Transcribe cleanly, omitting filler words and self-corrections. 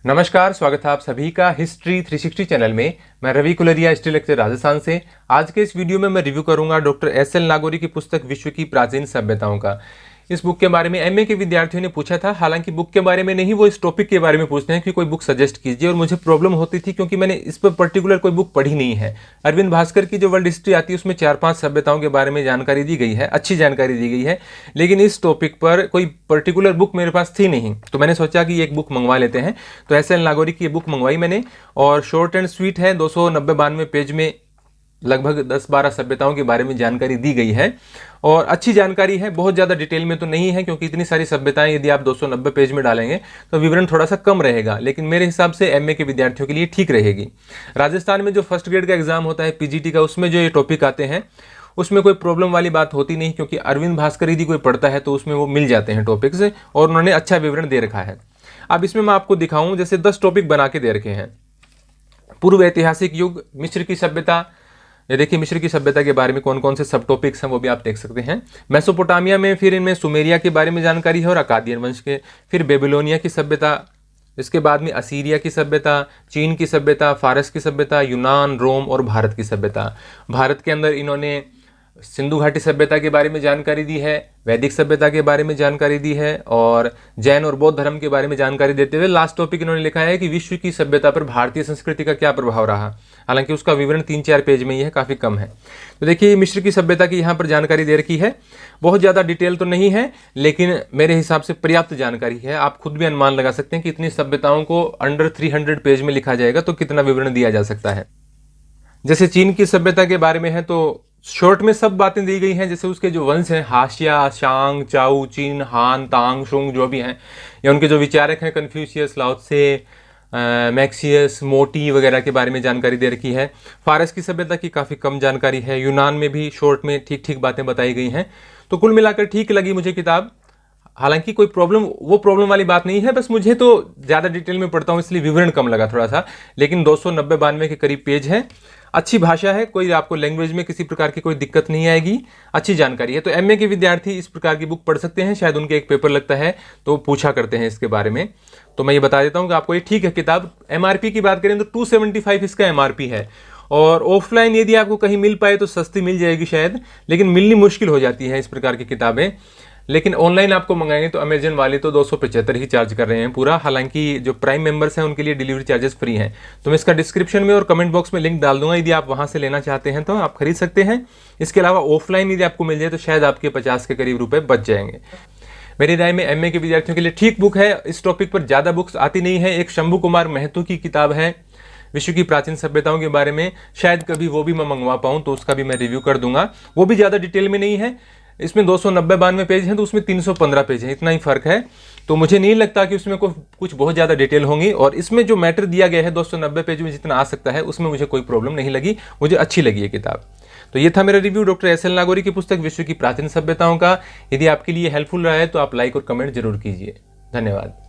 नमस्कार, स्वागत है आप सभी का हिस्ट्री 360 चैनल में। मैं रवि कुलरिया, हिस्ट्री लेक्चर राजस्थान से। आज के इस वीडियो में मैं रिव्यू करूंगा डॉक्टर एस.एल. नागौरी की पुस्तक विश्व की प्राचीन सभ्यताओं का। इस बुक के बारे में एमए के विद्यार्थियों ने पूछा था। हालांकि बुक के बारे में नहीं, वो इस टॉपिक के बारे में पूछते हैं कि कोई बुक सजेस्ट कीजिए, और मुझे प्रॉब्लम होती थी क्योंकि मैंने इस पर पर्टिकुलर कोई बुक पढ़ी नहीं है। अरविंद भास्कर की जो वर्ल्ड हिस्ट्री आती है उसमें 4-5 सभ्यताओं के बारे में जानकारी दी गई है, अच्छी जानकारी दी गई है, लेकिन इस टॉपिक पर कोई पर्टिकुलर बुक मेरे पास थी नहीं। तो मैंने सोचा कि एक बुक मंगवा लेते हैं, तो एस.एल. नागौरी की ये बुक मंगवाई मैंने, और शॉर्ट एंड स्वीट है। 290-92 पेज में लगभग 10-12 सभ्यताओं के बारे में जानकारी दी गई है, और अच्छी जानकारी है। बहुत ज़्यादा डिटेल में तो नहीं है, क्योंकि इतनी सारी सभ्यताएं यदि आप 290 पेज में डालेंगे तो विवरण थोड़ा सा कम रहेगा, लेकिन मेरे हिसाब से एमए के विद्यार्थियों के लिए ठीक रहेगी। राजस्थान में जो फर्स्ट ग्रेड का एग्जाम होता है पीजीटी का, उसमें जो ये टॉपिक आते हैं उसमें कोई प्रॉब्लम वाली बात होती नहीं, क्योंकि अरविंद भास्कर यदि कोई पढ़ता है तो उसमें वो मिल जाते हैं टॉपिक्स, और उन्होंने अच्छा विवरण दे रखा है। अब इसमें मैं आपको दिखाऊं, जैसे 10 टॉपिक बना के दे रखे हैं। पूर्व ऐतिहासिक युग, मिस्र की सभ्यता, ये देखिए मिस्र की सभ्यता के बारे में कौन कौन से सब टॉपिक्स हैं वो भी आप देख सकते हैं। मेसोपोटामिया में फिर इनमें सुमेरिया के बारे में जानकारी है और अकादियन वंश के। फिर बेबीलोनिया की सभ्यता, इसके बाद में असीरिया की सभ्यता, चीन की सभ्यता, फारस की सभ्यता, यूनान, रोम और भारत की सभ्यता। भारत के अंदर इन्होंने सिंधु घाटी सभ्यता के बारे में जानकारी दी है, वैदिक सभ्यता के बारे में जानकारी दी है, और जैन और बौद्ध धर्म के बारे में जानकारी देते हुए लास्ट टॉपिक इन्होंने लिखा है कि विश्व की सभ्यता पर भारतीय संस्कृति का क्या प्रभाव रहा। हालांकि उसका विवरण 3-4 पेज में ही है, काफी कम है। तो देखिए मिस्र की सभ्यता की यहाँ पर जानकारी दे रखी है। बहुत ज्यादा डिटेल तो नहीं है, लेकिन मेरे हिसाब से पर्याप्त जानकारी है। आप खुद भी अनुमान लगा सकते हैं कि इतनी सभ्यताओं को अंडर 300 पेज में लिखा जाएगा तो कितना विवरण दिया जा सकता है। जैसे चीन की सभ्यता के बारे में है तो शॉर्ट में सब बातें दी गई हैं। जैसे उसके जो वंश हैं, हाशिया, शांग, चाउ, चीन, हान, तांग, शुंग, जो भी हैं, या उनके जो विचारक हैं, कन्फ्यूशियस, लाओ त्से, मैक्सियस, मोटी वगैरह के बारे में जानकारी दे रखी है। फारस की सभ्यता की काफ़ी कम जानकारी है। यूनान में भी शॉर्ट में ठीक ठीक बातें बताई गई हैं। तो कुल मिलाकर ठीक लगी मुझे किताब। हालांकि कोई प्रॉब्लम वाली बात नहीं है, बस मुझे तो ज़्यादा डिटेल में पढ़ता हूँ इसलिए विवरण कम लगा थोड़ा सा, लेकिन 290-92 के करीब पेज है। अच्छी भाषा है, कोई आपको लैंग्वेज में किसी प्रकार की कोई दिक्कत नहीं आएगी, अच्छी जानकारी है। तो एमए के विद्यार्थी इस प्रकार की बुक पढ़ सकते हैं। शायद उनके एक पेपर लगता है तो पूछा करते हैं इसके बारे में। तो मैं ये बता देता हूँ कि आपको ये ठीक है किताब। एमआरपी की बात करें तो 275 इसका एमआरपी है, और ऑफलाइन यदि आपको कहीं मिल पाए तो सस्ती मिल जाएगी शायद, लेकिन मिलनी मुश्किल हो जाती है इस प्रकार की किताबें। लेकिन ऑनलाइन आपको मंगाएंगे तो अमेजन वाले तो 275 ही चार्ज कर रहे हैं पूरा। हालांकि जो प्राइम मेंबर्स हैं उनके लिए डिलीवरी चार्जेस फ्री हैं। तो मैं इसका डिस्क्रिप्शन में और कमेंट बॉक्स में लिंक डाल दूंगा, यदि आप वहां से लेना चाहते हैं तो आप खरीद सकते हैं। इसके अलावा ऑफलाइन यदि आपको मिल जाए तो शायद आपके 50 के करीब रुपए बच जाएंगे। मेरी राय में एमए के विद्यार्थियों के लिए ठीक बुक है। इस टॉपिक पर ज्यादा बुक्स आती नहीं है। एक शंभू कुमार महतो की किताब है विश्व की प्राचीन सभ्यताओं के बारे में, शायद कभी वो भी मैं मंगवा पाऊं तो उसका भी मैं रिव्यू कर दूंगा। वो भी ज्यादा डिटेल में नहीं है। इसमें 290-92 पेज हैं तो उसमें 315 पेज है, इतना ही फर्क है। तो मुझे नहीं लगता कि उसमें कुछ बहुत ज़्यादा डिटेल होंगी, और इसमें जो मैटर दिया गया है 290 पेज में जितना आ सकता है उसमें मुझे कोई प्रॉब्लम नहीं लगी, मुझे अच्छी लगी ये किताब। तो ये था मेरा रिव्यू डॉक्टर एस.एल. नागौरी की पुस्तक विश्व की प्राचीन सभ्यताओं का। यदि आपके लिए हेल्पफुल रहा है तो आप लाइक और कमेंट जरूर कीजिए। धन्यवाद।